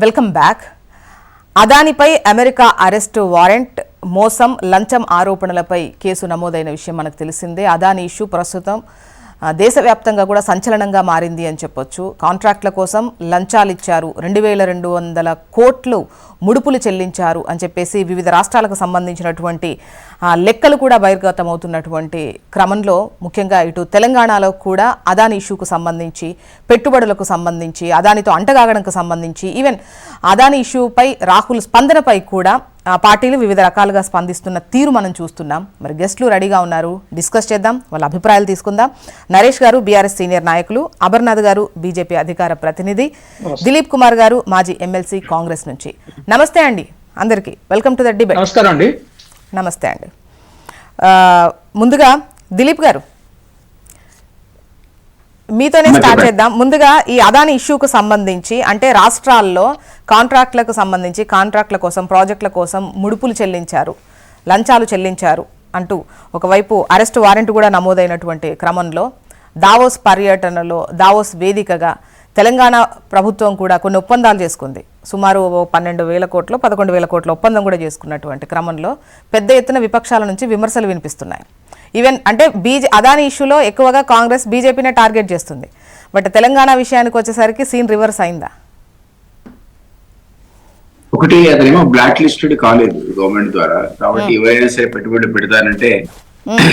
Welcome back. అదానిపై America arrest warrant, మోసం, లంచం ఆరోపణలపై కేసు నమోదైన విషయం మనకు తెలిసిందే. అదాని ఇష్యూ ప్రస్తుతం దేశవ్యాప్తంగా కూడా సంచలనంగా మారింది అని చెప్పొచ్చు. కాంట్రాక్ట్ల కోసం లంచాలు ఇచ్చారు, 2200 కోట్లు ముడుపులు చెల్లించారు అని చెప్పేసి వివిధ రాష్ట్రాలకు సంబంధించినటువంటి లెక్కలు కూడా బహిర్గతమవుతున్నటువంటి క్రమంలో ముఖ్యంగా ఇటు తెలంగాణలో కూడా అదాని ఇష్యూకు సంబంధించి, పెట్టుబడులకు సంబంధించి, అదానితో అంటగాగడంకు సంబంధించి, ఈవెన్ అదాని ఇష్యూపై రాహుల్ స్పందనపై కూడా పార్టీలు వివిధ రకాలుగా స్పందిస్తున్న తీరు మనం చూస్తున్నాం. మరి గెస్టులు రెడీగా ఉన్నారు, డిస్కస్ చేద్దాం, వాళ్ళ అభిప్రాయాలు తీసుకుందాం. నరేష్ గారు బీఆర్ఎస్ సీనియర్ నాయకులు, అమర్నాథ్ గారు బీజేపీ అధికార ప్రతినిధి, దిలీప్ కుమార్ గారు మాజీ ఎమ్మెల్సీ కాంగ్రెస్ నుంచి. నమస్తే అండి అందరికీ, వెల్కమ్ టు ద డిబేట్. నమస్కారం అండి. నమస్తే అండి. ముందుగా దిలీప్ గారు మీతోనే స్టార్ట్ చేద్దాం. ముందుగా ఈ అదాని ఇష్యూకు సంబంధించి, అంటే రాష్ట్రాల్లో కాంట్రాక్ట్లకు సంబంధించి, కాంట్రాక్ట్ల కోసం, ప్రాజెక్టుల కోసం ముడుపులు చెల్లించారు, లంచాలు చెల్లించారు అంటూ ఒకవైపు అరెస్ట్ వారెంట్ కూడా నమోదైనటువంటి క్రమంలో దావోస్ పర్యటనలో, దావోస్ వేదికగా తెలంగాణ ప్రభుత్వం కూడా కొన్ని ఒప్పందాలు చేసుకుంది. సుమారు 12,000 కోట్లు, 11,000 కోట్ల ఒప్పందం కూడా చేసుకున్నటువంటి క్రమంలో పెద్ద ఎత్తున విపక్షాల నుంచి విమర్శలు వినిపిస్తున్నాయి. ఈవెన్ అంటే అదాని ఇష్యూలో ఎక్కువగా కాంగ్రెస్ బీజేపీనే టార్గెట్ చేస్తుంది. బట్ తెలంగాణ విషయానికి వచ్చేసరికి సీన్ రివర్స్ అయిందా? ఒకటి, అతనేమో బ్లాక్ లిస్టెడ్ కాలేదు గవర్నమెంట్ ద్వారా, కాబట్టి ఎవరైనా సరే పెట్టుబడి పెడతానంటే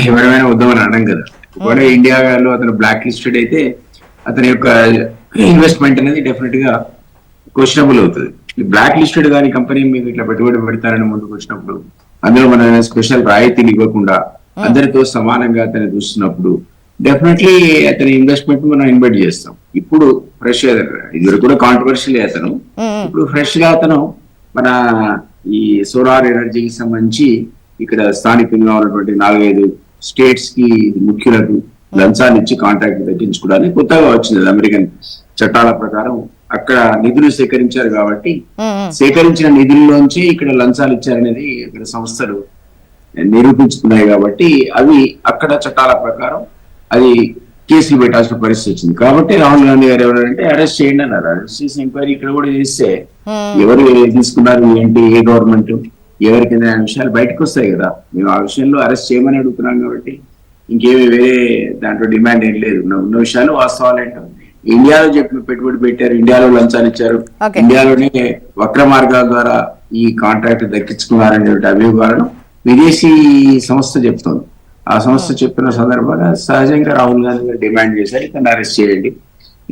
ఎవరైనా వద్దామని అనడం కదా. ఒకవేళ ఇండియాలో అతను బ్లాక్ లిస్టెడ్ అయితే అతని యొక్క ఇన్వెస్ట్మెంట్ అనేది డెఫినెట్ గా క్వశ్చనబుల్ అవుతుంది. బ్లాక్ లిస్టెడ్ కానీ కంపెనీ మీకు ఇట్లా పెట్టుబడి పెడతారని ముందుకు వచ్చినప్పుడు, అందులో మనం స్పెషల్ రాయితీలు ఇవ్వకుండా అందరితో సమానంగా అతను చూస్తున్నప్పుడు డెఫినెట్లీ అతని ఇన్వెస్ట్మెంట్ మనం ఇన్వైట్ చేస్తాం. ఇప్పుడు ఫ్రెష్ ఇది కూడా కాంట్రవర్షియల్ అతను, ఇప్పుడు ఫ్రెష్ గా అతను మన ఈ సోలార్ ఎనర్జీకి సంబంధించి ఇక్కడ స్థానికంగా ఉన్నటువంటి 4-5 స్టేట్స్ కి ముఖ్యులకు లంచాలు ఇచ్చి కాంట్రాక్ట్ తగ్గించుకోవడానికి కొత్తగా వచ్చింది. అమెరికన్ చట్టాల ప్రకారం అక్కడ నిధులు సేకరించారు కాబట్టి సేకరించిన నిధుల్లోంచి ఇక్కడ లంచాలు ఇచ్చారనేది ఇక్కడ సంస్థలు నిరూపించుకున్నాయి. కాబట్టి అవి అక్కడ చట్టాల ప్రకారం అది కేసులు పెట్టాల్సిన పరిస్థితి వచ్చింది. కాబట్టి రాహుల్ గాంధీ గారు ఎవరంటే అరెస్ట్ చేయండి అన్నారు. అరెస్ట్ చేసి ఎంక్వైరీ ఇక్కడ కూడా చేస్తే ఎవరు తీసుకున్నారు, ఏంటి, ఏ గవర్నమెంట్, ఎవరికి విషయాలు బయటకు వస్తాయి కదా. మేము ఆ విషయంలో అరెస్ట్ చేయమని అడుగుతున్నాం కాబట్టి ఇంకేమి వేరే దాంట్లో డిమాండ్ ఏం లేదు. ఉన్న విషయాలు వాస్తవాలు ఏంటో, ఇండియాలో చెప్పిన పెట్టుబడి పెట్టారు, ఇండియాలో లంచాలు ఇచ్చారు, ఇండియాలోనే వక్ర మార్గాల ద్వారా ఈ కాంట్రాక్ట్ దక్కించుకున్నారనే అభిప్రాయం విదేశీ సంస్థ చెప్తోంది. ఆ సంస్థ చెప్పిన సందర్భంగా సహజంగా రాహుల్ గాంధీ గారు డిమాండ్ చేశారు, ఇతను అరెస్ట్ చేయండి.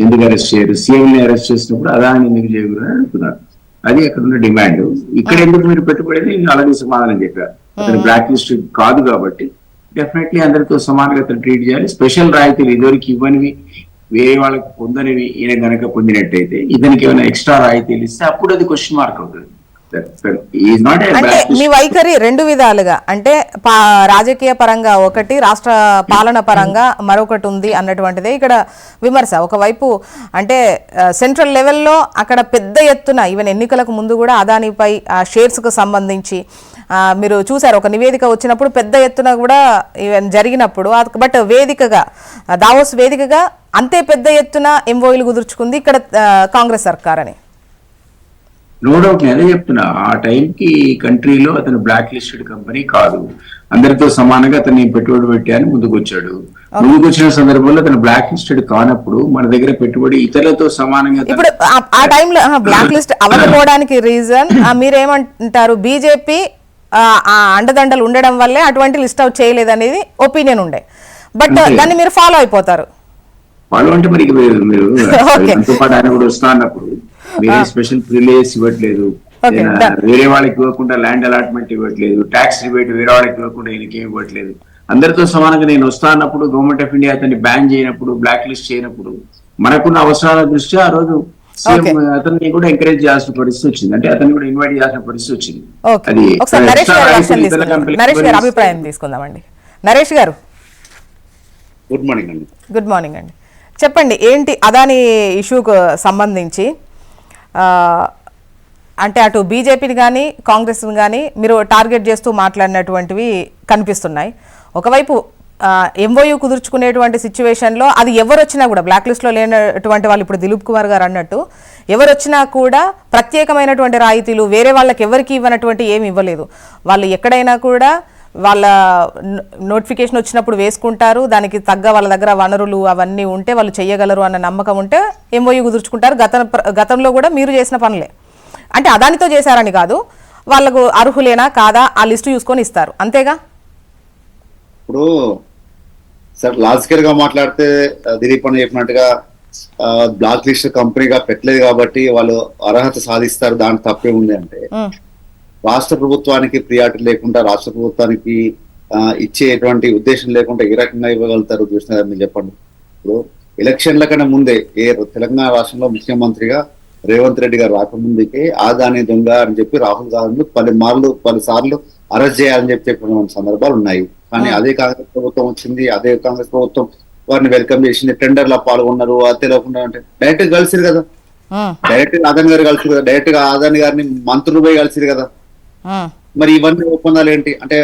ఎందుకు అరెస్ట్ చేయరు, సీఎం ని అరెస్ట్ చేసినప్పుడు అదాని ఎందుకు చేయకూడదని అడుగుతున్నారు. అది అక్కడ ఉన్న డిమాండ్. ఇక్కడ ఎందుకు మీరు పెట్టుబడి అలాగే సమాధానం చెప్పారు. అతను బ్లాక్ లిస్ట్ కాదు కాబట్టి డెఫినెట్లీ అందరితో సమానంగా అతను ట్రీట్ చేయాలి. స్పెషల్ రాయితీలు ఇదివరకు ఇవ్వనివి, వేరే వాళ్ళకి పొందనివి ఈయన గనక పొందినట్టయితే ఇతనికి ఏమైనా ఎక్స్ట్రా రాయితీలు ఇస్తే అప్పుడు అది క్వశ్చన్ మార్క్ అవుతుంది. అంటే మీ వైఖరి రెండు విధాలుగా, అంటే రాజకీయ పరంగా ఒకటి, రాష్ట్ర పాలన పరంగా మరొకటి ఉంది అన్నటువంటిదే ఇక్కడ విమర్శ. ఒకవైపు అంటే సెంట్రల్ లెవెల్లో అక్కడ పెద్ద ఎత్తున ఈవెన్ ఎన్నికలకు ముందు కూడా అదానిపై షేర్స్కు సంబంధించి మీరు చూసారు, ఒక నివేదిక వచ్చినప్పుడు పెద్ద ఎత్తున కూడా ఈవెన్ జరిగినప్పుడు, బట్ వేదికగా దావోస్ వేదికగా అంతే పెద్ద ఎత్తున ఎంఓయూలు కుదుర్చుకుంది ఇక్కడ కాంగ్రెస్ సర్కార్ అని. నో డౌట్, నేనే చెప్తున్నా, ఆ టైంకి కంట్రీలో అతను బ్లాక్ లిస్టెడ్ కంపెనీ కాదు, అందరితో సమానంగా అతన్ని పెట్టుబడి పెట్టాని ముందుకు వచ్చాడు. ముందుకు వచ్చిన సందర్భంలో అతను బ్లాక్ లిస్టెడ్ కానప్పుడు మన దగ్గర పెట్టుబడి ఇతరులతో సమానంగా. ఇప్పుడు ఆ టైంలో బ్లాక్ లిస్ట్ అవ్వకపోవడానికి రీజన్ మీరేమంటారు? బీజేపీ అండదండలు ఉండడం వల్లే అటువంటి లిస్ట్ అవుట్ చేయలేదనేది ఒపీనియన్ ఉండే, బట్ దాన్ని మీరు ఫాలో అయిపోతారు. ఫాలో అంటే మరి మీరు ఆయన కూడా వస్తా అన్నప్పుడు వేరే స్పెషల్ ప్రివిలేజ్ ఇవ్వట్లేదు, వేరే వాళ్ళకి ఇవ్వకుండా ల్యాండ్ అలాట్మెంట్ ఇవ్వట్లేదు, ట్యాక్స్ రిబేట్ వేరే వాళ్ళకి ఇవ్వకుండా ఈయనకి ఇవ్వట్లేదు. అందరితో సమానంగా నేను వస్తా అన్నప్పుడు గవర్నమెంట్ ఆఫ్ ఇండియా అతన్ని బ్యాన్ చేయనప్పుడు, బ్లాక్ లిస్ట్ చేయనప్పుడు మనకున్న అవసరాల దృష్ట్యా ఆ రోజు సీఎం అతన్ని కూడా ఎంకరేజ్ చేయాల్సిన పరిస్థితి వచ్చింది, అంటే అతన్ని కూడా ఇన్వైట్ చేయాల్సిన పరిస్థితి వచ్చింది. నరేష్ గారు అభిప్రాయం తీసుకుందామండి. నరేష్ గారు గుడ్ మార్నింగ్ అండి. గుడ్ మార్నింగ్ అండి. చెప్పండి, ఏంటి అదాని ఇష్యూకు సంబంధించి అంటే అటు బీజేపీని కానీ కాంగ్రెస్ని కానీ మీరు టార్గెట్ చేస్తూ మాట్లాడినటువంటివి కనిపిస్తున్నాయి. ఒకవైపు ఎంఓయూ కుదుర్చుకునేటువంటి సిచ్యువేషన్లో అది ఎవరు వచ్చినా కూడా బ్లాక్ లిస్ట్లో లేనటువంటి వాళ్ళు ఇప్పుడు దిలీప్ కుమార్ గారు అన్నట్టు ఎవరు వచ్చినా కూడా ప్రత్యేకమైనటువంటి రాయితీలు వేరే వాళ్ళకి ఎవరికి ఇవ్వనటువంటి ఏమి ఇవ్వలేదు. వాళ్ళు ఎక్కడైనా కూడా వాళ్ళ నోటిఫికేషన్ వచ్చినప్పుడు వేసుకుంటారు, దానికి తగ్గ వాళ్ళ దగ్గర వనరులు అవన్నీ ఉంటే వాళ్ళు చెయ్యగలరు అన్న నమ్మకం ఉంటే ఎంఓయూ కుదుర్చుకుంటారు. గతంలో కూడా మీరు చేసిన పనులే, అంటే అదానితో చేశారని కాదు, వాళ్ళకు అర్హులేనా కాదా ఆ లిస్టు చూసుకొని ఇస్తారు, అంతేగా. ఇప్పుడు సార్ లాజికల్ గా మాట్లాడితే దిలీప్ అని చెప్పినట్టుగా బ్లాక్ లిస్ట్ కంపెనీగా పెట్టలేదు కాబట్టి వాళ్ళు అర్హత సాధిస్తారు, దాని తప్పే ఉంది అంటే రాష్ట్ర ప్రభుత్వానికి ప్రియారిటీ లేకుండా రాష్ట్ర ప్రభుత్వానికి ఇచ్చేటువంటి ఉద్దేశం లేకుండా ఏ రకంగా ఇవ్వగలుగుతారు కృష్ణ గారు మీరు చెప్పండి. ఇప్పుడు ఎలక్షన్ల కన్నా ముందే తెలంగాణ రాష్ట్రంలో ముఖ్యమంత్రిగా రేవంత్ రెడ్డి గారు రాకముందుకే ఆదాని దొంగ అని చెప్పి రాహుల్ గాంధీ పలుసార్లు అరెస్ట్ చేయాలని చెప్పిన సందర్భాలు ఉన్నాయి. కానీ అదే కాంగ్రెస్ ప్రభుత్వం వచ్చింది, అదే కాంగ్రెస్ ప్రభుత్వం వారిని వెల్కమ్ చేసింది, టెండర్ లో పాల్గొన్నారు, అది తెలియకుండా అంటే డైరెక్ట్ గా కలిసిరు కదా, డైరెక్ట్ గా ఆదాని గారు కలిసిరు కదా, డైరెక్ట్ గా ఆదాని గారిని మంత్రులు పోయి కలిసిరు కదా. మరి ఇవన్నీ ఒప్పందాలు ఏంటి అంటే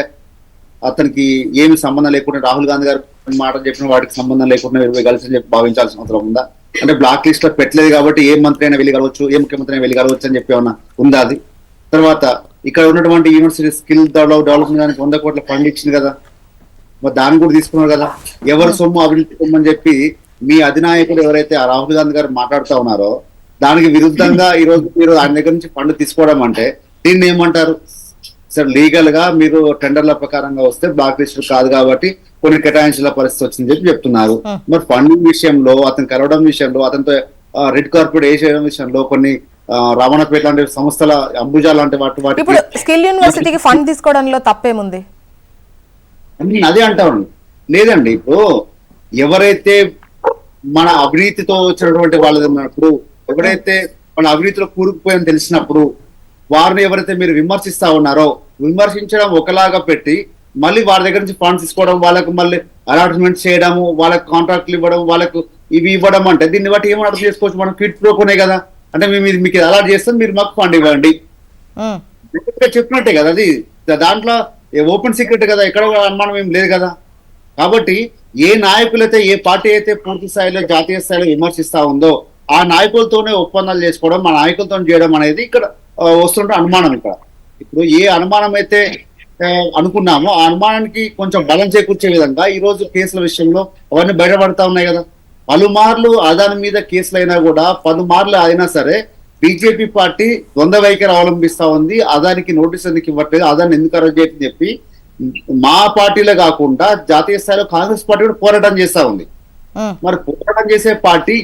అతనికి ఏమి సంబంధం లేకుండా రాహుల్ గాంధీ గారు మాట చెప్పిన వాటికి సంబంధం లేకుండా కలిసి చెప్పి భావించాల్సిన అవసరం ఉందా? అంటే బ్లాక్ లిస్ట్ లో పెట్టలేదు కాబట్టి ఏ మంత్రి అయినా వెళ్ళగలవచ్చు, ఏ ముఖ్యమంత్రి అయినా వెళ్ళగలవచ్చు అని చెప్పి ఏమన్నా ఉందా అది? తర్వాత ఇక్కడ ఉన్నటువంటి యూనివర్సిటీ స్కిల్ డెవలప్మెంట్ దానికి 100 కోట్ల ఫండ్ ఇచ్చింది కదా, మరి దాన్ని కూడా తీసుకున్నారు కదా. ఎవరు సొమ్ము అభివృద్ధి సొమ్ము అని చెప్పి మీ అధినాయకుడు ఎవరైతే రాహుల్ గాంధీ గారు మాట్లాడుతూ ఉన్నారో దానికి విరుద్ధంగా ఈ రోజు మీరు ఆయన దగ్గర నుంచి ఫండ్ తీసుకోవడం అంటే దీన్ని ఏమంటారు సార్? లీగల్ గా మీరు టెండర్ల ప్రకారంగా వస్తే బ్లాక్ లిస్ట్ కాదు కాబట్టి కొన్ని కేటాయించిన పరిస్థితి వచ్చిందని చెప్పి చెప్తున్నారు. మరి ఫండింగ్ విషయంలో అతను కలవడం విషయంలో అతనితో రెడ్ కార్పెట్ వేసేయడం విషయంలో కొన్ని రావణపేట లాంటి సంస్థల అంబుజా లాంటి వాటి ఇప్పుడు స్కిల్ యూనివర్సిటీకి ఫండ్ తీసుకోవడంలో తప్పేముంది? అదే అంటాను లేదండి. ఇప్పుడు ఎవరైతే మన అవినీతితో వచ్చినటువంటి వాళ్ళు ఉన్నప్పుడు, ఎవరైతే మన అవినీతిలో కూరుకుపోయని తెలిసినప్పుడు వారిని ఎవరైతే మీరు విమర్శిస్తా ఉన్నారో విమర్శించడం ఒకలాగా పెట్టి మళ్ళీ వారి దగ్గర నుంచి ఫండ్స్ తీసుకోవడం, వాళ్ళకు మళ్ళీ అలాట్మెంట్ చేయడము, వాళ్ళకి కాంట్రాక్ట్లు ఇవ్వడం, వాళ్ళకు ఇవి ఇవ్వడం అంటే దీన్ని బట్టి ఏమో అర్థం చేసుకోవచ్చు. మనం క్విట్ ప్రోకోనే కదా, అంటే మేము మీకు అలాట్ చేస్తాం మీరు మాకు ఫండ్ ఇవ్వండి చెప్పినట్టే కదా. అది దాంట్లో ఓపెన్ సీక్రెట్ కదా, ఎక్కడ అనుమానం ఏం లేదు కదా. కాబట్టి ఏ నాయకులైతే ఏ పార్టీ అయితే పూర్తి స్థాయిలో జాతీయ స్థాయిలో విమర్శిస్తా ఉందో ఆ నాయకులతోనే ఒప్పందాలు చేసుకోవడం, ఆ నాయకులతో చేయడం అనేది ఇక్కడ వస్తుంటే అనుమానం. ఇక్కడ ఇప్పుడు ఏ అనుమానం అయితే అనుకున్నామో ఆ అనుమానానికి కొంచెం బలం చేకూర్చే విధంగా ఈ రోజు కేసుల విషయంలో అవన్నీ బయటపడతా ఉన్నాయి కదా. పలుమార్లు అదాని మీద కేసులు అయినా కూడా పలుమార్లు అయినా సరే బీజేపీ పార్టీ ద్వంద్వ వైఖరి అవలంబిస్తా ఉంది. అదానికి నోటీస్ ఎందుకు ఇవ్వట్లేదు, అదాన్ని ఎందుకు అరెస్ట్ చేయని చెప్పి మా పార్టీలో కాకుండా జాతీయ స్థాయిలో కాంగ్రెస్ పార్టీ కూడా పోరాటం చేస్తా ఉంది. మరి పోరాటం చేసే పార్టీ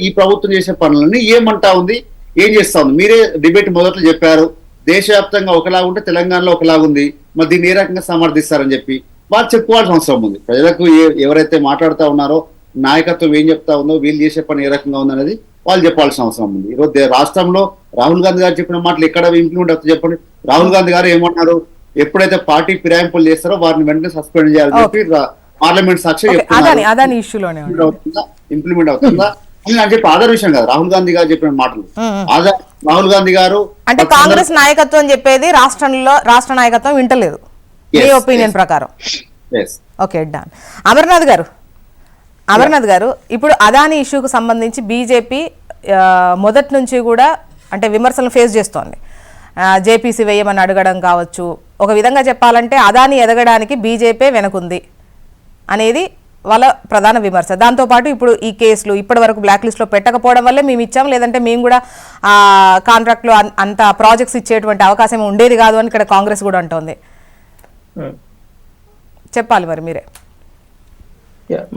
ఈ ప్రభుత్వం చేసే పనులని ఏమంటా ఉంది, ఏం చేస్తా ఉంది? మీరే డిబేట్ మొదట్లో చెప్పారు దేశవ్యాప్తంగా ఒకలాగుంటే తెలంగాణలో ఒకలాగుంది, మరి దీన్ని ఏ రకంగా సమర్థిస్తారని చెప్పి వాళ్ళు చెప్పుకోవాల్సిన అవసరం ఉంది. ప్రజలకు ఎవరైతే మాట్లాడుతూ ఉన్నారో నాయకత్వం ఏం చెప్తా ఉందో వీళ్ళు చేసే పని ఏ రకంగా ఉందనేది వాళ్ళు చెప్పాల్సిన అవసరం ఉంది. ఈరోజు రాష్ట్రంలో రాహుల్ గాంధీ గారు చెప్పిన మాటలు ఎక్కడ ఇంప్లిమెంట్ అవుతుంది చెప్పండి. రాహుల్ గాంధీ గారు ఏమన్నారు, ఎప్పుడైతే పార్టీ ఫిరాయింపులు చేస్తారో వారిని వెంటనే సస్పెండ్ చేయాలని చెప్పి పార్లమెంట్ సాక్షి ఇంప్లిమెంట్ అవుతుందా అని చెప్పి ఆధార్ విషయం కదా రాహుల్ గాంధీ గారు చెప్పిన మాటలు. రాహుల్ గాంధీ గారు అంటే కాంగ్రెస్ నాయకత్వం చెప్పేది రాష్ట్ర నాయకత్వం వింటలేదు మీ ఒపీనియన్ ప్రకారం. Okay done. అమర్నాథ్ గారు ఇప్పుడు అదాని ఇష్యూకు సంబంధించి బీజేపీ మొదటి నుంచి కూడా అంటే విమర్శలను ఫేస్ చేస్తోంది. జేపీసీ వేయమని అడగడం కావచ్చు, ఒక విధంగా చెప్పాలంటే అదాని ఎదగడానికి బీజేపీ వెనకుంది అనేది వాళ్ళ ప్రధాన విమర్శ. దాంతోపాటు ఇప్పుడు ఈ కేసులు ఇప్పటి వరకు బ్లాక్ లిస్ట్లో పెట్టకపోవడం వల్లే మేము ఇచ్చాం, లేదంటే మేము కూడా కాంట్రాక్ట్లో అంత ప్రాజెక్ట్స్ ఇచ్చేటువంటి అవకాశం ఉండేది కాదు అని ఇక్కడ కాంగ్రెస్ కూడా అంటోంది. చెప్పాలి మరి మీరే.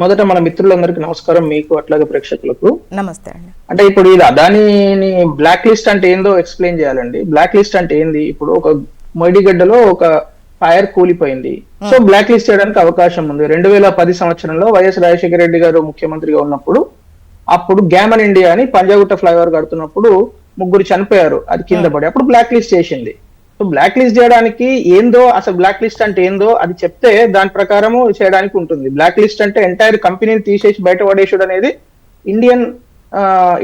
మొదట మన మిత్రులందరికీ నమస్కారం, మీకు అట్లాగే ప్రేక్షకులకు నమస్తే అండి. అంటే ఇప్పుడు ఇది అదానిని బ్లాక్ లిస్ట్ అంటే ఏందో ఎక్స్ప్లెయిన్ చేయాలండి. బ్లాక్ లిస్ట్ అంటే ఏంది? ఇప్పుడు ఒక మొయిడిగడ్డలో ఒక ఫైర్ కూలిపోయింది, సో బ్లాక్ లిస్ట్ చేయడానికి అవకాశం ఉంది. 2010 సంవత్సరంలో వైఎస్ రాజశేఖర రెడ్డి గారు ముఖ్యమంత్రిగా ఉన్నప్పుడు అప్పుడు గ్యామన్ ఇండియా అని పంజాగుట్ట ఫ్లైఓవర్ కడుతున్నప్పుడు 3 చనిపోయారు అది కింద పడి, అప్పుడు బ్లాక్ లిస్ట్ చేసింది. సో బ్లాక్ లిస్ట్ చేయడానికి ఏందో, అసలు బ్లాక్ లిస్ట్ అంటే ఏందో అది చెప్తే దాని ప్రకారము చేయడానికి ఉంటుంది. బ్లాక్ లిస్ట్ అంటే ఎంటైర్ కంపెనీని తీసేసి బయట పడేసుడు అనేది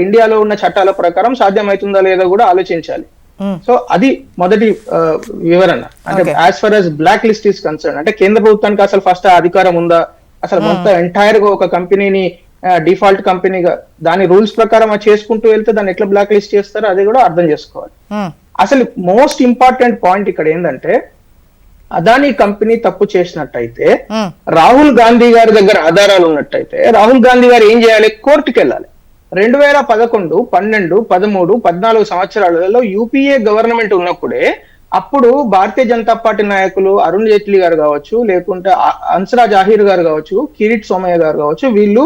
ఇండియాలో ఉన్న చట్టాల ప్రకారం సాధ్యమవుతుందా లేదో కూడా ఆలోచించాలి. సో అది మొదటి వివరణ. అంటే as far as black list is concern, అంటే కేంద్ర ప్రభుత్వానికి అసలు ఫస్ట్ అధికారం ఉందా, అసలు మొత్తం ఎంటైర్ గా ఒక కంపెనీని డిఫాల్ట్ కంపెనీగా దాని రూల్స్ ప్రకారం అది చేసుకుంటూ వెళ్తే దాన్ని ఎట్లా బ్లాక్ లిస్ట్ చేస్తారో అది కూడా అర్థం చేసుకోవాలి. అసలు మోస్ట్ ఇంపార్టెంట్ పాయింట్ ఇక్కడ ఏంటంటే అదానీ కంపెనీ తప్పు చేసినట్టయితే రాహుల్ గాంధీ గారి దగ్గర ఆధారాలు ఉన్నట్టయితే రాహుల్ గాంధీ గారు ఏం చేయాలి? కోర్టుకి వెళ్ళాలి. 2011, 12, 13, 14 సంవత్సరాలలో యూపీఏ గవర్నమెంట్ ఉన్నప్పుడే అప్పుడు భారతీయ జనతా పార్టీ నాయకులు అరుణ్ జైట్లీ గారు కావచ్చు, లేకుంటే హన్స్రాజ్ అహిర్ గారు కావచ్చు, కిరీట్ సోమయ్య గారు కావచ్చు, వీళ్ళు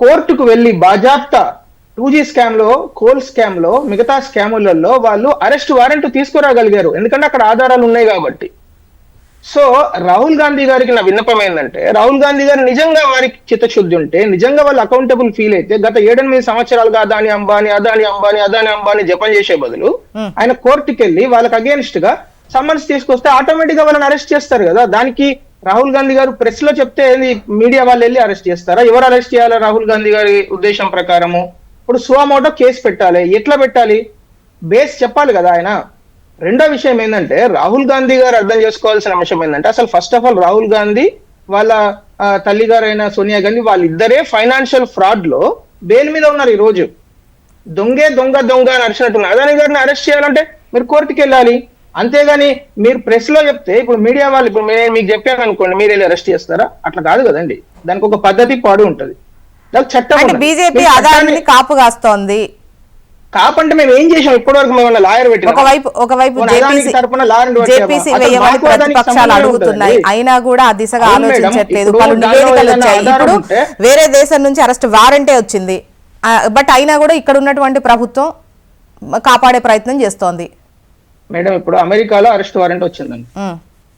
కోర్టుకు వెళ్లి బాజాప్తా 2G స్కామ్ లో, కోల్ స్కామ్ లో, మిగతా స్కాములలో వాళ్ళు అరెస్ట్ వారెంట్ తీసుకురాగలిగారు, ఎందుకంటే అక్కడ ఆధారాలు ఉన్నాయి కాబట్టి. సో రాహుల్ గాంధీ గారికి నా విన్నపం ఏంటంటే రాహుల్ గాంధీ గారు నిజంగా వారికి చిత్తశుద్ధి ఉంటే, నిజంగా వాళ్ళు అకౌంటబుల్ ఫీల్ అయితే గత 7-8 సంవత్సరాలుగా అదాని అంబానీ జపం చేసే బదులు ఆయన కోర్టుకి వెళ్ళి వాళ్ళకి అగేన్స్ట్ గా సమ్మన్స్ తీసుకొస్తే ఆటోమేటిక్ గా వాళ్ళని అరెస్ట్ చేస్తారు కదా. దానికి రాహుల్ గాంధీ గారు ప్రెస్ లో చెప్తే మీడియా వాళ్ళు వెళ్ళి అరెస్ట్ చేస్తారా? ఎవరు అరెస్ట్ చేయాలా రాహుల్ గాంధీ గారి ఉద్దేశం ప్రకారము? ఇప్పుడు సువామోటో కేసు పెట్టాలి. ఎట్లా పెట్టాలి? బేస్ చెప్పాలి కదా ఆయన. రెండో విషయం ఏంటంటే రాహుల్ గాంధీ గారు అర్థం చేసుకోవాల్సిన అంశం ఏంటంటే అసలు first of all Rahul Gandhi వాళ్ళ తల్లి గారైన సోనియా గాంధీ వాళ్ళిద్దరే ఫైనాన్షియల్ ఫ్రాడ్ లో బెయిల్ మీద ఉన్నారు. ఈ రోజు దొంగ అని అరిచినట్టున్నారు. అదాని గారిని అరెస్ట్ చేయాలంటే మీరు కోర్టుకి వెళ్ళాలి. అంతేగాని మీరు ప్రెస్ లో చెప్తే ఇప్పుడు మీడియా వాళ్ళు ఇప్పుడు నేను మీకు చెప్పాను అనుకోండి, మీరు వెళ్ళి అరెస్ట్ చేస్తారా? అట్లా కాదు కదండి. దానికి ఒక పద్ధతి పాడు ఉంటది. దానికి చట్టం. బీజేపీ అదానిని కాపు కాస్తోంది. కాపంటే మేము ఏం చేసాం ఇప్పటి వరకు? మేము లాయర్ పెట్టి ఒకవైపు జేపీసీ వేయమని ప్రతిపక్షాలు అడుగుతున్నాయి, అయినా కూడా ఆ దిశగా ఆలోచించట్లేదు. పలు నివేదికలు వచ్చాయి. ఇప్పుడు వేరే దేశం నుంచి అరెస్ట్ వారెంటే వచ్చింది, బట్ అయినా కూడా ఇక్కడ ఉన్నటువంటి ప్రభుత్వం కాపాడే ప్రయత్నం చేస్తోంది. మేడం ఇప్పుడు అమెరికాలో అరెస్ట్ వారెంట్ వచ్చిందండి.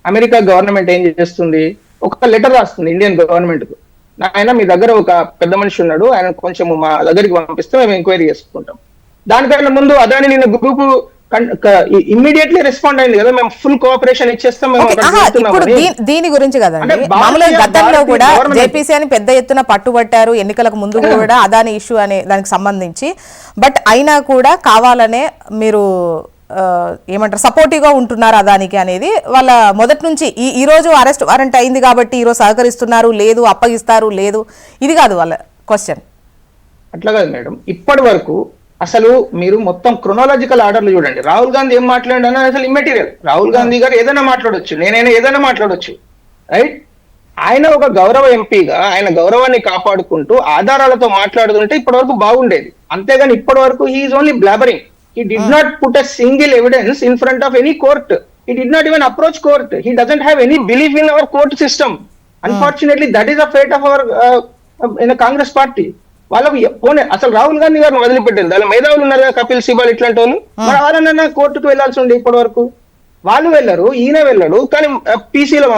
అమెరికా గవర్నమెంట్ ఏం చేస్తుంది? ఒక లెటర్ రాస్తుంది ఇండియన్ గవర్నమెంట్ కు, ఆయన మీ దగ్గర ఒక పెద్ద మనిషి ఉన్నాడు, ఆయన కొంచెం మా దగ్గరికి పంపిస్తే మేము ఎంక్వైరీ చేసుకుంటాం. దానికన్నా ముందు అదాని నిన్న గ్రూప్ ఇమ్మీడియట్లీ రెస్పాండ్ అయింది కదా, మేము ఫుల్ కోఆపరేషన్ ఇచ్చేస్తాం. దీని గురించి కదండి, మామూలుగా గతంలో కూడా జేపీసీ అని పెద్ద ఎత్తున పట్టుబట్టారు ఎన్నికలకు ముందు కూడా అదాని ఇష్యూ అనే దానికి సంబంధించి. బట్ అయినా కూడా కావాలనే మీరు ఏమంటారు సపోర్టివ్ గా ఉంటున్నారు అదానికి అనేది వాళ్ళ మొదటి నుంచి. ఈ రోజు అరెస్ట్ వారెంట్ అయింది కాబట్టి ఈ రోజు సహకరిస్తున్నారు లేదు, అప్పగిస్తారు లేదు, ఇది కాదు వాళ్ళ క్వశ్చన్. అట్లా కాదు మేడం. ఇప్పటి వరకు అసలు మీరు మొత్తం క్రొనాలజికల్ ఆర్డర్లు చూడండి. రాహుల్ గాంధీ ఏం మాట్లాడారో అసలు ఇమ్మెటీరియల్. రాహుల్ గాంధీ గారు ఏదైనా మాట్లాడొచ్చు, నేనైనా ఏదైనా మాట్లాడొచ్చు, రైట్? ఆయన ఒక గౌరవ ఎంపీగా ఆయన గౌరవాన్ని కాపాడుకుంటూ ఆధారాలతో మాట్లాడుతుంటే ఇప్పటి వరకు బాగుండేది. అంతేగాని ఇప్పటి వరకు he is only blabbering. He did not put a single evidence in front of any court. He did not even approach court. He doesn't have any belief in our court system. Unfortunately, that is the fate of our in the Congress party. వాళ్ళకు పోనీ అసలు రాహుల్ గాంధీ గారిని వదిలిపెట్టింది. వాళ్ళ మేధావులు ఉన్నారు కదా, కపిల్ సిబాల్ ఇట్లాంటి వాళ్ళు, మరి వాళ్ళన్నా కోర్టుకు వెళ్లాల్సి ఉండే. ఇప్పటి వరకు వాళ్ళు వెళ్ళరు, ఈయన వెళ్ళడు. కానీ పీసీలో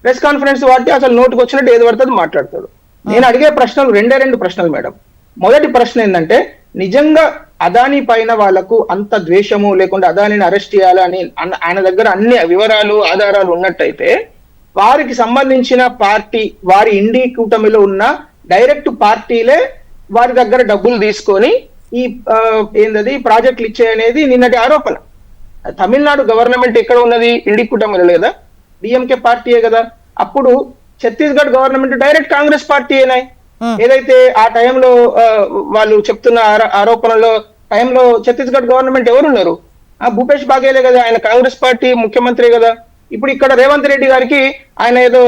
ప్రెస్ కాన్ఫరెన్స్ వాటి అసలు నోటుకు వచ్చినట్టు ఏది పడుతుంది మాట్లాడతాడు. నేను అడిగే ప్రశ్నలు రెండు ప్రశ్నలు మేడం. మొదటి ప్రశ్న ఏంటంటే నిజంగా అదానీ పైన వాళ్ళకు అంత ద్వేషము లేకుండా అదానిని అరెస్ట్ చేయాలని ఆయన దగ్గర అన్ని వివరాలు ఆధారాలు ఉన్నట్టయితే వారికి సంబంధించిన పార్టీ వారి ఇండి కూటమిలో ఉన్న డైరెక్ట్ పార్టీలే వారి దగ్గర డబ్బులు తీసుకొని ఈ ఏందది ప్రాజెక్టులు ఇచ్చాయనేది నిన్నటి ఆరోపణ. తమిళనాడు గవర్నమెంట్ ఎక్కడ ఉన్నది? ఇండి కూటమిలో లేదా? డిఎంకే పార్టీయే కదా. అప్పుడు ఛత్తీస్గఢ్ గవర్నమెంట్ డైరెక్ట్ కాంగ్రెస్ పార్టీయేనాయి. ఏదైతే ఆ టైంలో వాళ్ళు చెప్తున్న ఆరోపణలో టైంలో ఛత్తీస్గఢ్ గవర్నమెంట్ ఎవరున్నారు? భూపేష్ బాగేలే కదా, ఆయన కాంగ్రెస్ పార్టీ ముఖ్యమంత్రి కదా. ఇప్పుడు ఇక్కడ రేవంత్ రెడ్డి గారికి ఆయన ఏదో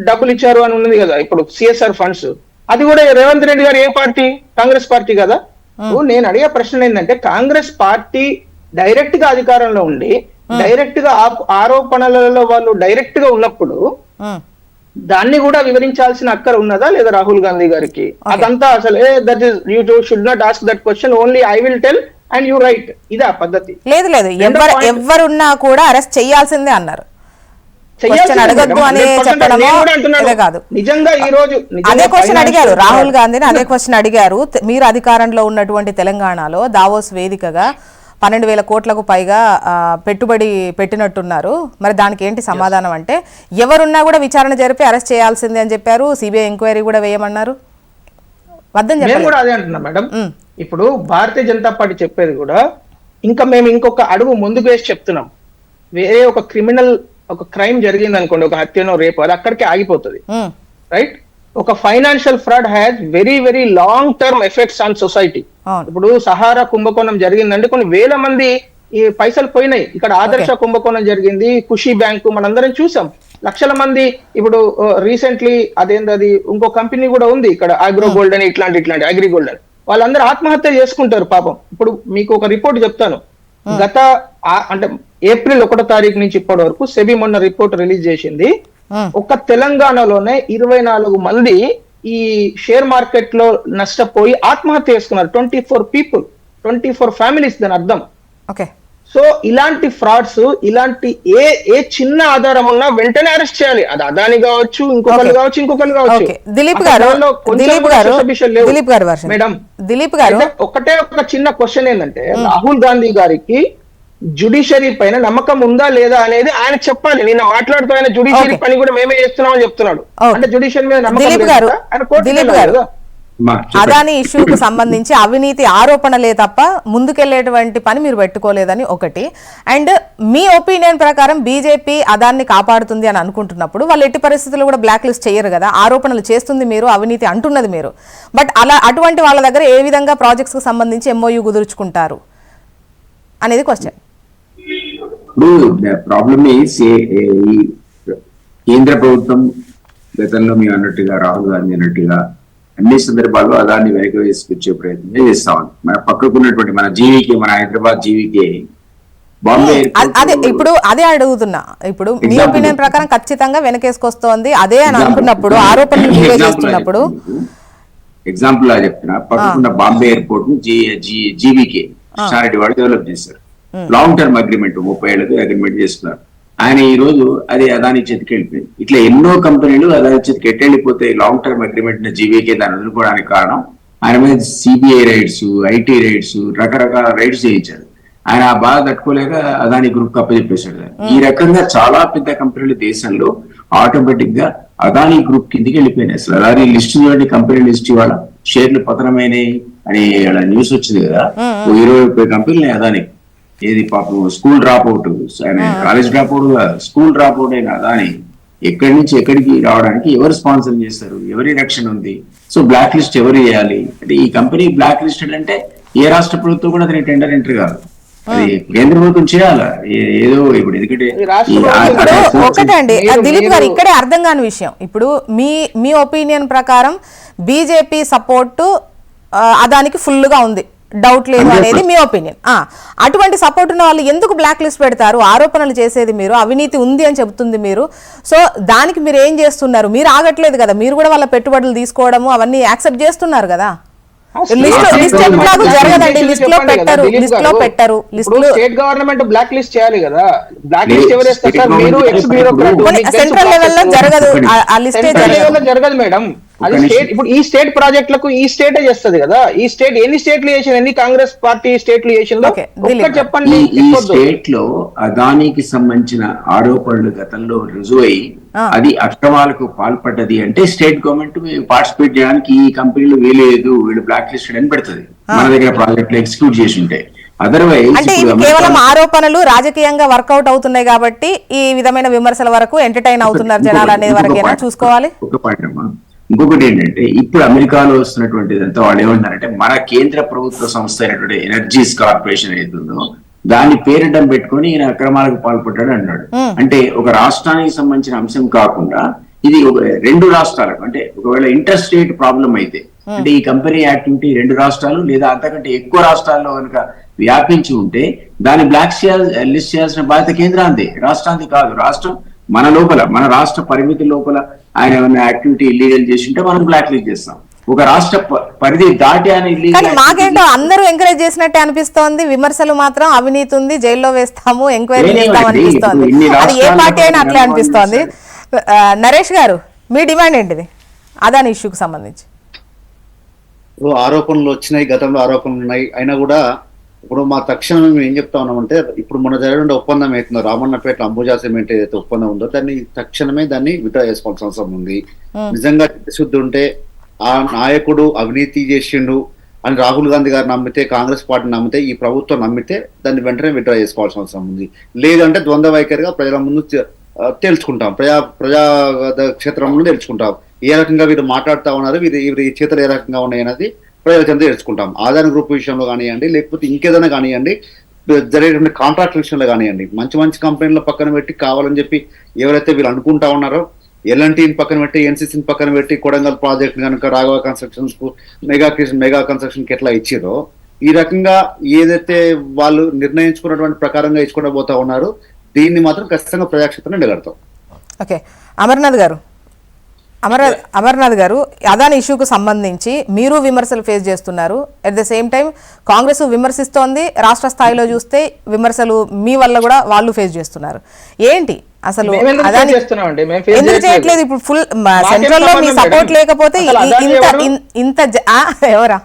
డబ్బులు ఇచ్చారు అని ఉన్నది కదా, ఇప్పుడు సిఎస్ఆర్ ఫండ్స్. అది కూడా రేవంత్ రెడ్డి గారు ఏ పార్టీ? కాంగ్రెస్ పార్టీ కదా. నేను అడిగే ప్రశ్న ఏంటంటే కాంగ్రెస్ పార్టీ డైరెక్ట్ గా అధికారంలో ఉండి డైరెక్ట్ గా ఆరోపణలలో వాళ్ళు డైరెక్ట్ గా ఉన్నప్పుడు దాన్ని కూడా వివరించాల్సిన అక్కర ఉన్నదా లేదా రాహుల్ గాంధీ గారికి? అదంతా అసలు that is you should not ask that question, only I will tell and you right. ఇదా పద్ధతి? లేదు, ఎవరున్నా కూడా అరెస్ట్ చేయాల్సిందే అన్నారు. నిజంగా ఈ రోజు అదే క్వశ్చన్ అడిగారు రాహుల్ గాంధీని, అదే క్వశ్చన్ అడిగారు. మీరు అధికారంలో ఉన్నటువంటి తెలంగాణలో దావోస్ వేదికగా 12,000 కోట్లకు పైగా పెట్టుబడి పెట్టినట్టున్నారు, మరి దానికి ఏంటి సమాధానం అంటే ఎవరున్నా కూడా విచారణ జరిపి అరెస్ట్ చేయాల్సిందే అని చెప్పారు. సిబిఐ ఎంక్వైరీ కూడా వేయమన్నారు. వద్దని చెప్పారు. కూడా అదే అంటున్నా మేడం. ఇప్పుడు భారతీయ జనతా పార్టీ చెప్పేది కూడా ఇంకా మేము ఇంకొక అడుగు ముందుకు వేసి చెప్తున్నాం. వేరే ఒక క్రిమినల్ ఒక క్రైమ్ జరిగింది అనుకోండి, ఒక హత్యనో రేపు, అది అక్కడికే ఆగిపోతుంది, రైట్? ఒక financial fraud has very very long term effects on society. ఇప్పుడు సహారా కుంభకోణం జరిగిందంటే కొన్ని వేల మంది ఈ పైసలు పోయినాయి. ఇక్కడ ఆదర్శ కుంభకోణం జరిగింది, ఖుషి బ్యాంకు మనందరం చూసాం, లక్షల మంది. ఇప్పుడు రీసెంట్లీ అదేంటది ఇంకో కంపెనీ కూడా ఉంది ఇక్కడ, అగ్రో గోల్డ్ అని, ఇట్లాంటి అగ్రి గోల్డ్ అని, వాళ్ళందరూ ఆత్మహత్య చేసుకుంటారు పాపం. ఇప్పుడు మీకు ఒక రిపోర్ట్ చెప్తాను. గత అంటే ఏప్రిల్ 1వ తారీఖు నుంచి ఇప్పటి వరకు సెబీ మొన్న రిపోర్ట్ రిలీజ్ చేసింది. ఒక్క తెలంగాణలోనే 24 మంది ఈ షేర్ మార్కెట్ లో నష్టపోయి ఆత్మహత్య చేసుకున్నారు. 24 పీపుల్, 24 ఫ్యామిలీస్, దాని అర్థం. సో ఇలాంటి ఫ్రాడ్స్, ఇలాంటి ఏ చిన్న ఆధారం ఉన్నా వెంటనే అరెస్ట్ చేయాలి. అది అదాని కావచ్చు, ఇంకొకరు కావచ్చు. దిలీప్ గారు ఒకటే ఒక చిన్న క్వశ్చన్ ఏంటంటే, రాహుల్ గాంధీ గారికి జుడిషియరీ పైన నమ్మకం ఉందా లేదా అనేది ఆయన చెప్పాలి. నిన్న మాట్లాడుతూ ఆయన జుడిషియరీ పని కూడా మేమే చేస్తున్నామని చెప్తున్నాడు. అంటే జుడిషియరీ మీద నమ్మకం. అదాని ఇష్యూకు సంబంధించి అవినీతి ఆరోపణలే తప్ప ముందుకెళ్లేటువంటి పని మీరు పెట్టుకోలేదని ఒకటి. అండ్ మీ ఒపీనియన్ ప్రకారం బీజేపీ అదాన్ని కాపాడుతుంది అని అనుకుంటున్నప్పుడు వాళ్ళు ఎట్టి పరిస్థితుల్లో కూడా బ్లాక్ లిస్ట్ చేయరు కదా. ఆరోపణలు చేస్తుంది మీరు, అవినీతి అంటున్నది మీరు. బట్ అటువంటి వాళ్ళ దగ్గర ఏ విధంగా ప్రాజెక్ట్స్ కు సంబంధించి ఎంఓయూ కుదుర్చుకుంటారు అనేది క్వశ్చన్. ప్రాబ్లమ్ కేంద్ర ప్రభుత్వం గతంలో మేము అన్నట్టుగా, రాహుల్ గాంధీ అన్నట్టుగా అన్ని సందర్భాల్లో అదాన్ని వెనక వేసుకొచ్చే ప్రయత్నం చేస్తా ఉంది. మన పక్కకున్నటువంటి మన జీవికే, మన హైదరాబాద్ జీవికే, బాంబే అదే అడుగుతున్నా. ఇప్పుడు మీ ఒపీనియన్ ప్రకారం ఖచ్చితంగా వెనకేసుకొస్తోంది అదే అని అనుకున్నప్పుడు, ఆరోపణలు చేస్తున్నప్పుడు ఎగ్జాంపుల్ లా చెప్తున్నా, పక్కకున్న బాంబే ఎయిర్పోర్ట్ ను జీవికే కృష్ణారెడ్డి వాడు డెవలప్ చేశారు. లాంగ్ టర్మ్ అగ్రిమెంట్, 30 ఏళ్ళకి అగ్రిమెంట్ చేస్తున్నారు. ఆయన ఈ రోజు అది అదాని చేతికి వెళ్ళిపోయింది. ఇట్లా ఎన్నో కంపెనీలు అదాని చేతికి ఎట్టెళ్ళిపోతే లాంగ్ టర్మ్ అగ్రిమెంట్ జీవీకే దాన్ని వదులుకోవడానికి కారణం ఆయన మీద సిబిఐ రైడ్స్, ఐటీ రైడ్స్, రకరకాల రైడ్స్ చేయించారు. ఆయన ఆ బాధ తట్టుకోలేక అదాని గ్రూప్ అప్పచెప్పేశాడు. ఈ రకంగా చాలా పెద్ద కంపెనీలు దేశంలో ఆటోమేటిక్ గా అదాని గ్రూప్ కిందికి వెళ్ళిపోయినాయి. అసలు అదాని లిస్ట్ చూడండి, కంపెనీ లిస్ట్ ఇవాళ షేర్లు పతనమైనాయి అని న్యూస్ వచ్చింది కదా. 20 కంపెనీలు అదాని. ఏది పాపం స్కూల్ డ్రాప్ అవుట్, ఆయన college drop out, school drop out అయినా దాని ఎక్కడి నుంచి ఎక్కడికి రావడానికి ఎవరు స్పాన్సర్ చేస్తారు, ఎవరి రక్షణ ఉంది? సో బ్లాక్ లిస్ట్ ఎవరు చేయాలి అంటే, ఈ కంపెనీ బ్లాక్ లిస్టెడ్ అంటే ఏ రాష్ట్ర ప్రభుత్వం కూడా అతని టెండర్ ఎంట్రీ కాదు, అది కేంద్ర ప్రభుత్వం చేయాలా ఏదో. ఇప్పుడు ఎందుకంటే ఒకటే అండి దిలీప్ గారు, ఇక్కడే అర్థం కాని విషయం. ఇప్పుడు మీ ఒపీనియన్ ప్రకారం బీజేపీ సపోర్టు అదానికి ఫుల్ గా ఉంది, డౌట్ లేదు అనేది మీ ఒపీనియన్. అటువంటి సపోర్ట్ ఉన్న వాళ్ళు ఎందుకు బ్లాక్ లిస్ట్ పెడతారు? ఆరోపణలు చేసేది మీరు, అవినీతి ఉంది అని చెబుతుంది మీరు. సో దానికి మీరు ఏం చేస్తున్నారు? మీరు ఆగట్లేదు కదా, మీరు కూడా వాళ్ళ పెట్టుబడులు తీసుకోవడము అవన్నీ యాక్సెప్ట్ చేస్తున్నారు కదా. స్టేట్ గవర్నమెంట్ బ్లాక్ లిస్ట్ చేయాలి కదా. బ్లాక్ లిస్ట్ ఎవరు చేస్తారు సార్? మీరు ఎక్స్ బ్యూరోక్రాట్. సెంట్రల్ లెవెల్లో జరగదు, జరగదు మేడం. అది స్టేట్, ఇప్పుడు ఈ స్టేట్ ప్రాజెక్టులకు ఈ స్టేటే చేస్తుంది కదా. ఈ స్టేట్ ఎన్ని స్టేట్లు చేసింది, ఎన్ని కాంగ్రెస్ పార్టీ స్టేట్లు చేసిందో చెప్పండి. ఈ స్టేట్ లో అదానికి సంబంధించిన ఆరోపణలు గతంలో రుజువై అది అక్రమాలకు పాల్పడ్డది అంటే స్టేట్ గవర్నమెంట్ పార్టిసిపేట్ చేయడానికి ఈ కంపెనీలు వీలేదు, వీళ్ళు బ్లాక్ లిస్టెడ్ అని పెడుతుంది. మన దగ్గర ప్రాజెక్టులు ఎగ్జిక్యూట్ చేసి ఉంటాయి. అదర్వైజ్ అంటే కేవలం ఆరోపణలు రాజకీయంగా వర్కౌట్ అవుతున్నాయి కాబట్టి ఈ విధమైన విమర్శల వరకు ఎంటర్టైన్ అవుతున్నారు జనాలు అనేది వరకేనా చూసుకోవాలి. ఒక పాయింట్ అమ్మా. ఇంకొకటి ఏంటంటే, ఇప్పుడు అమెరికాలో వస్తున్నటువంటిదంతా వాళ్ళు ఏమంటారంటే, మన కేంద్ర ప్రభుత్వ సంస్థ అయినటువంటి ఎనర్జీస్ కార్పొరేషన్ ఏదైతుందో దాన్ని పేరిటం పెట్టుకుని ఈయన అక్రమాలకు పాల్పడ్డాడు అన్నాడు. అంటే ఒక రాష్ట్రానికి సంబంధించిన అంశం కాకుండా ఇది ఒక 2 రాష్ట్రాలకు, అంటే ఒకవేళ ఇంటర్ స్టేట్ ప్రాబ్లం అయితే, అంటే ఈ కంపెనీ యాక్టివిటీ 2 రాష్ట్రాలు లేదా అంతకంటే ఎక్కువ రాష్ట్రాల్లో కనుక వ్యాపించి ఉంటే దాన్ని బ్లాక్ లిస్ట్ చేయాల్సిన బాధ్యత కేంద్రాంది, రాష్ట్రాంది కాదు. రాష్ట్రం మన లోపల, మన రాష్ట్ర పరిమితి లోపల ఆయన ఏమైనా యాక్టివిటీ ఇల్లీగల్ చేసి ఉంటే మనం బ్లాక్ లిస్ట్ చేస్తాం. ఒక రాష్ట్ర పరిధి దాటి ఆయన ఇల్లీగల్. మాకేంటో అందరూ ఎంకరేజ్ చేసినట్టే అనిపిస్తోంది. విమర్శలు మాత్రం అవినీతి ఉంది, జైల్లో వేస్తాము, ఎంక్వైరీ చేస్తాం అనిపిస్తోంది. అది ఏ పార్టీ అయినా అట్లే అనిపిస్తోంది. నరేష్ గారు, మీ డిమాండ్ ఏంటిది అదాని ఇష్యూకి సంబంధించి? ఆరోపణలు వచ్చినాయి, గతంలో ఆరోపణలు ఉన్నాయి, అయినా కూడా ఇప్పుడు మా తక్షణం మేము ఏం చెప్తా ఉన్నామంటే, ఇప్పుడు మన జరిగిన ఒప్పందం అవుతుందో రామన్నపేట అంబుజా సిమెంట్ ఏదైతే ఒప్పందం ఉందో దాన్ని తక్షణమే విత్డ్రా చేసుకోవాల్సిన అవసరం ఉంది. నిజంగా చిత్తశుద్ధి ఉంటే, ఆ నాయకుడు అవినీతి చేసిండు అని రాహుల్ గాంధీ గారు నమ్మితే, కాంగ్రెస్ పార్టీ నమ్మితే, ఈ ప్రభుత్వం నమ్మితే దాన్ని వెంటనే విత్డ్రా చేసుకోవాల్సిన అవసరం ఉంది. లేదంటే ద్వంద్వ వైఖరిగా ప్రజల ముందు తెలుసుకుంటాం, ప్రజా క్షేత్రంలో తెలుసుకుంటాం. ఏ రకంగా వీరు మాట్లాడుతూ ఉన్నారు, వీరి చేతులు ఏ రకంగా ఉన్నాయి అనేది ప్రజల చెంత తెలుసుకుంటాం. ఆదాని గ్రూప్ విషయంలో కానివ్వండి, లేకపోతే ఇంకేదైనా కానివ్వండి, జరిగేటువంటి కాంట్రాక్ట్ విషయంలో కానివ్వండి, మంచి మంచి కంపెనీల పక్కన పెట్టి కావాలని చెప్పి ఎవరైతే వీళ్ళు అనుకుంటా ఉన్నారో, ఎల్ఎన్టీని పక్కన పెట్టి, ఎన్సీసీని పక్కన పెట్టి, కొడంగల్ ప్రాజెక్ట్ కనుక రాఘవ కన్స్ట్రక్షన్స్ కు మెగా కన్స్ట్రక్షన్ కి ఎట్లా ఇచ్చిరో, ఈ రకంగా ఏదైతే వాళ్ళు నిర్ణయించుకున్నటువంటి ప్రకారంగా ఇచ్చుకుంటూ పోతా ఉన్నారు, దీన్ని మాత్రం ఖచ్చితంగా ప్రజాక్షేత్రంలో నిలబడతాం. ఓకే, అమర్నాథ్ గారు అదాని ఇష్యూకు సంబంధించి మీరు విమర్శలు ఫేస్ చేస్తున్నారు. At the same time Congress విమర్శిస్తోంది, రాష్ట్ర స్థాయిలో చూస్తే విమర్శలు మీ వల్ల కూడా వాళ్ళు ఫేస్ చేస్తున్నారు. ఏంటి అసలు అదాని ఎందుకు చేయట్లేదు? ఇప్పుడు ఫుల్ సెంట్రల్ లో మీ సపోర్ట్ లేకపోతే ఇంత ఎవరా?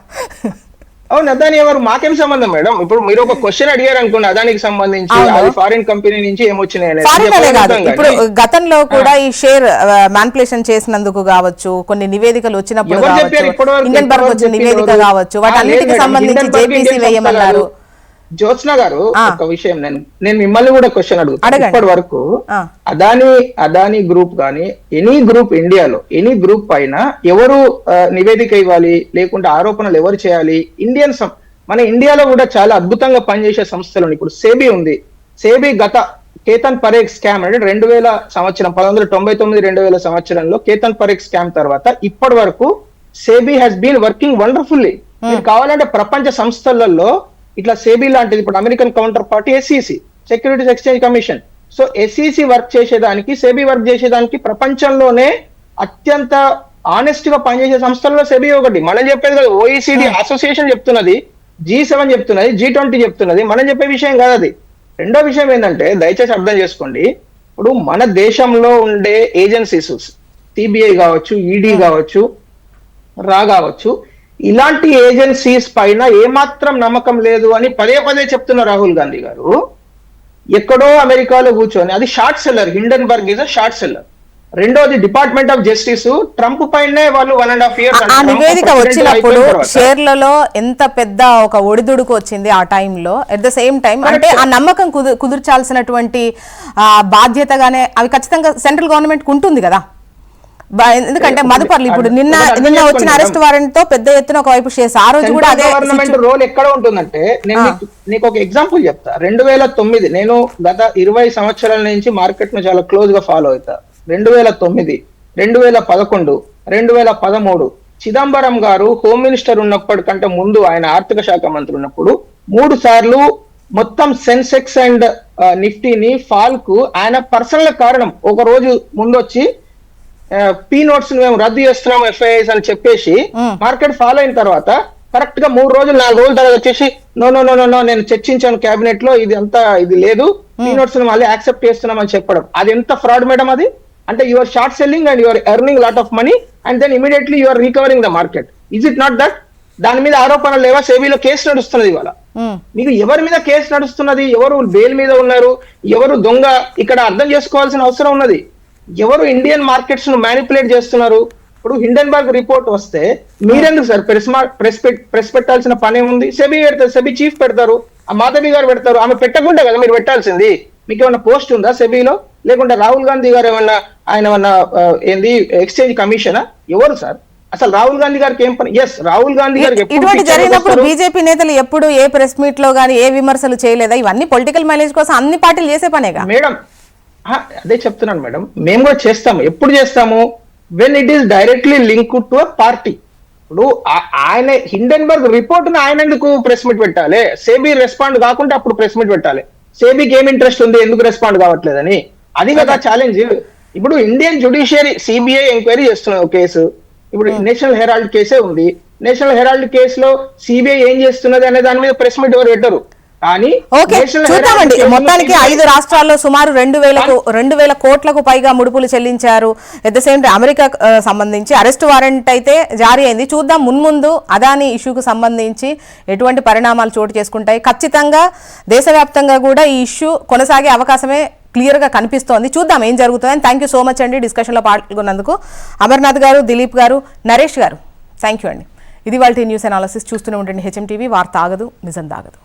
అవును, అదాని ఎవరు? మాకేం సంబంధం మేడం? ఇప్పుడు మీరు ఒక క్వశ్చన్ అడిగారు అనుకోండి, అదానికి సంబంధించి అది ఫారిన్ కంపెనీ నుంచి ఏమొచ్చినాయి. ఇప్పుడు గతంలో కూడా ఈ షేర్ మ్యానిపులేషన్ చేసినందుకు కావచ్చు, కొన్ని నివేదికలు వచ్చినప్పుడు ఇండియన్ బర్గ్ వచ్చిన నివేదిక కావచ్చు, వాటన్నిటికి సంబంధించి జేపీసీ వేయమన్నారు. జ్యోత్స్న గారు, ఒక విషయం నేను మిమ్మల్ని కూడా క్వశ్చన్ అడుగుతాను. ఇప్పటి వరకు అదాని గ్రూప్ గానీ ఎనీ గ్రూప్ ఇండియాలో ఎనీ గ్రూప్ పైన ఎవరు నివేదిక ఇవ్వాలి, లేకుంటే ఆరోపణలు ఎవరు చేయాలి? మన ఇండియాలో కూడా చాలా అద్భుతంగా పనిచేసే సంస్థలు. ఇప్పుడు సేబీ ఉంది. సేబీ గత కేతన్ పరేఖ్ స్కామ్ అంటే 2000 సంవత్సరం 1999-2000 సంవత్సరంలో కేతన్ పరేఖ్ స్కామ్ తర్వాత ఇప్పటి వరకు సేబీ హ్యాస్ బీన్ వర్కింగ్ వండర్ఫుల్లీ. మీరు కావాలంటే ప్రపంచ సంస్థలలో ఇట్లా సేబీ లాంటిది, ఇప్పుడు American counter party SEC, securities exchange commission. So SEC work చేసేదానికి, సేబీ వర్క్ చేసేదానికి ప్రపంచంలోనే అత్యంత ఆనెస్ట్ గా పనిచేసే సంస్థల్లో సెబీ ఒకటి. మనం చెప్పేది కదా, OECD అసోసియేషన్ చెప్తున్నది, G7 చెప్తున్నది, G20 చెప్తున్నది, మనం చెప్పే విషయం కాదు అది. రెండో విషయం ఏంటంటే, దయచేసి అర్థం చేసుకోండి, ఇప్పుడు మన దేశంలో ఉండే ఏజెన్సీస్ CBI కావచ్చు, ED కావచ్చు, రా కావచ్చు, ఇలాంటి ఏజెన్సీస్ పైన ఏమాత్రం నమ్మకం లేదు అని పదే పదే చెప్తున్న రాహుల్ గాంధీ గారు ఎక్కడో అమెరికాలో కూర్చొని, అది short seller, Hindenburg is short seller. రెండోది డిపార్ట్మెంట్ ఆఫ్ జస్టిస్ ట్రంప్ పైనే వాళ్ళు 1.5 years ఆ నివేదిక వచ్చినప్పుడు షేర్లలో ఎంత పెద్ద ఒక ఒడిదుడుకు వచ్చింది ఆ టైంలో. అట్ ద సేమ్ టైం అంటే ఆ నమ్మకం కుదుర్చాల్సినటువంటి బాధ్యతగానే అవి ఖచ్చితంగా సెంట్రల్ గవర్నమెంట్ ఉంటుంది కదా. ఎందుకంటే మదుపర్లు ఇప్పుడు నిన్న వచ్చిన అరెస్ట్ వారెంట్ తో పెద్ద ఎత్తున ఒకవైపు చేసి ఆ రోజు కూడా అదే గవర్నమెంట్ రోల్ ఎక్కడ ఉంటుందంటే, నేను నీకు ఒక ఎగ్జాంపుల్ చెప్తా. 2009, నేను గత 20 సంవత్సరాల నుంచి మార్కెట్ ను చాలా క్లోజ్ గా ఫాలో అవుతా. 2009, 2011, 2013 చిదంబరం గారు హోమ్ మినిస్టర్ ఉన్నప్పటికంటే ముందు, ఆయన ఆర్థిక శాఖ మంత్రి ఉన్నప్పుడు 3 సార్లు మొత్తం సెన్సెక్స్ అండ్ నిఫ్టీని ఫాల్ కు ఆయన పర్సనల్ కారణం. ఒక రోజు ముందు వచ్చి పీ నోట్స్ మేము రద్దు చేస్తున్నాం FIIs అని చెప్పేసి మార్కెట్ ఫాలో అయిన తర్వాత కరెక్ట్ గా 3 రోజులు 4 రోజుల తర్వాత వచ్చేసి నో నేను చర్చించాను క్యాబినెట్ లో, ఇది అంతా ఇది లేదు, పీ నోట్స్ మళ్ళీ యాక్సెప్ట్ చేస్తున్నాం అని చెప్పడం. అది ఎంత ఫ్రాడ్ మేడం అది? అంటే your short selling and your earning lot of money and then immediately your recovering the market. Is it not that? దాని మీద ఆరోపణలు లేవా? సేబీలో కేసు నడుస్తున్నది ఇవాళ. మీకు ఎవరి మీద కేసు నడుస్తున్నది? ఎవరు బెయిల్ మీద ఉన్నారు? ఎవరు దొంగ? ఇక్కడ అర్థం చేసుకోవాల్సిన అవసరం ఉన్నది. ఎవరు ఇండియన్ మార్కెట్స్ ను మ్యానిపులేట్ చేస్తున్నారు? ఇప్పుడు హిండెన్బర్గ్ రిపోర్ట్ వస్తే మీరెందుకు సార్ ప్రెస్ పెట్టాల్సిన పని ఉంది? సెబీ పెడతారు, సెబీ చీఫ్ పెడతారు, ఆ మాధవి గారు పెడతారు. ఆమె పెట్టకుండా కదా మీరు పెట్టాల్సింది. మీకు ఏమన్నా పోస్ట్ ఉందా సెబీలో? లేకుంటే రాహుల్ గాంధీ గారు ఆయన ఏమన్నా ఏంది ఎక్స్చేంజ్ కమిషనా? ఎవరు సార్ అసలు రాహుల్ గాంధీ గారికి ఏం పని? ఎస్, రాహుల్ గాంధీ గారికి ఇటువంటి జరిగినప్పుడు బీజేపీ నేతలు ఎప్పుడు ఏ ప్రెస్ మీట్ లో గానీ ఏ విమర్శలు చేయలేదా? ఇవన్నీ పొలిటికల్ మైలేజ్ కోసం అన్ని పార్టీలు చేసే పనేగా మేడం. అదే చెప్తున్నాను మేడం, మేము కూడా చేస్తాము. ఎప్పుడు చేస్తాము? When it is directly link to a party. ఇప్పుడు ఆయన హిండెన్బర్గ్ రిపోర్ట్ ను ఆయన ఎందుకు ప్రెస్ మీట్ పెట్టాలి? సేబీ రెస్పాండ్ కాకుంటే అప్పుడు ప్రెస్ మీట్ పెట్టాలి. సేబీకి ఏం ఇంట్రెస్ట్ ఉంది ఎందుకు రెస్పాండ్ కావట్లేదని? అది కదా ఛాలెంజ్. ఇప్పుడు ఇండియన్ జ్యుడిషియరీ CBI ఎంక్వైరీ చేస్తున్న కేసు, ఇప్పుడు నేషనల్ హెరాల్డ్ కేసే ఉంది. నేషనల్ హెరాల్డ్ కేసులో CBI ఏం చేస్తున్నది అనే దాని మీద ప్రెస్ మీట్ ఎవరు పెట్టరు. కానీ చూద్దామండి. మొత్తానికి 5 రాష్ట్రాల్లో సుమారు 2,000 కోట్లకు పైగా ముడుపులు చెల్లించారు. At the same time America సంబంధించి అరెస్ట్ వారెంట్ అయితే జారీ అయింది. చూద్దాం మున్ముందు అదాని ఇష్యూకు సంబంధించి ఎటువంటి పరిణామాలు చోటు చేసుకుంటాయి. ఖచ్చితంగా దేశవ్యాప్తంగా కూడా ఈ ఇష్యూ కొనసాగే అవకాశమే క్లియర్ గా కనిపిస్తోంది. చూద్దాం ఏం జరుగుతుందని. థ్యాంక్ యూ సో మచ్ అండి డిస్కషన్ లో పాల్గొన్నందుకు. అమర్నాథ్ గారు, దిలీప్ గారు, నరేష్ గారు, థ్యాంక్ యూ అండి. ఇది వాళ్ళ న్యూస్ అనాలిసిస్. చూస్తూనే ఉండండి HM TV. వార్త ఆగదు, నిజం దాగదు.